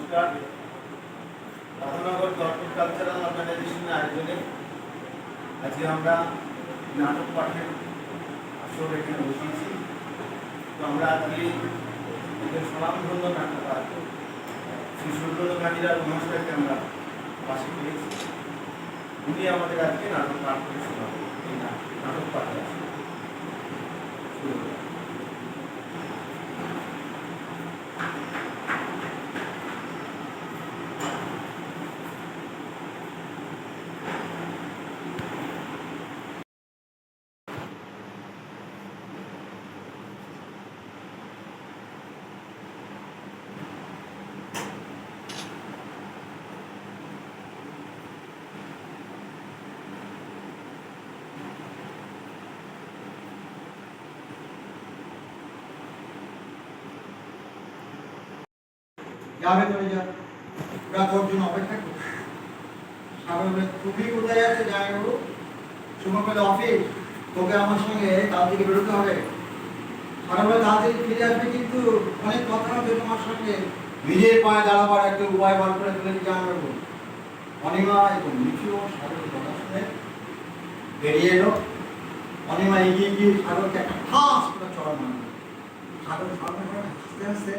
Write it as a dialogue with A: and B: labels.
A: নমস্কার। Radhanagar corporate cultural অর্গানাইজেশনের আয়োজনে আজকে আমরা নাটক পাঠের আসর এখানে বসিয়েছি। তো আমরা আজকে একজন স্বনামধন্য নাট্যকার শ্রী সুব্রত কামিলার মহাশয়কে আমরা পাশে পেয়েছি। উনি আমাদের আজকে নাটক পাঠ করে শোনাবেন। এই নাটক পাঠে আসে
B: যাবে চলে যা, ওরা তোর জন্য অপেক্ষা করছে। সাগরে তুমি কোথায় আছে যাই হোক, সুমঙ্গল অফিস, তোকে আমার সঙ্গে কাল থেকে বেরোতে হবে। সাগরে কাল থেকে ফিরে আসবে, কিন্তু অনেক কথা হবে তোমার সঙ্গে। নিজের পায়ে দাঁড়াবার একটা উপায় বার করে তুলে জানাবো। অনিমা এবং মিঠু সাগরের কথা শুনে বেরিয়ে এলো। অনিমা এগিয়ে গিয়ে সাগরকে একটা ঠাস করে চড় মারল। সাগর সামনে হাসতে হাসতে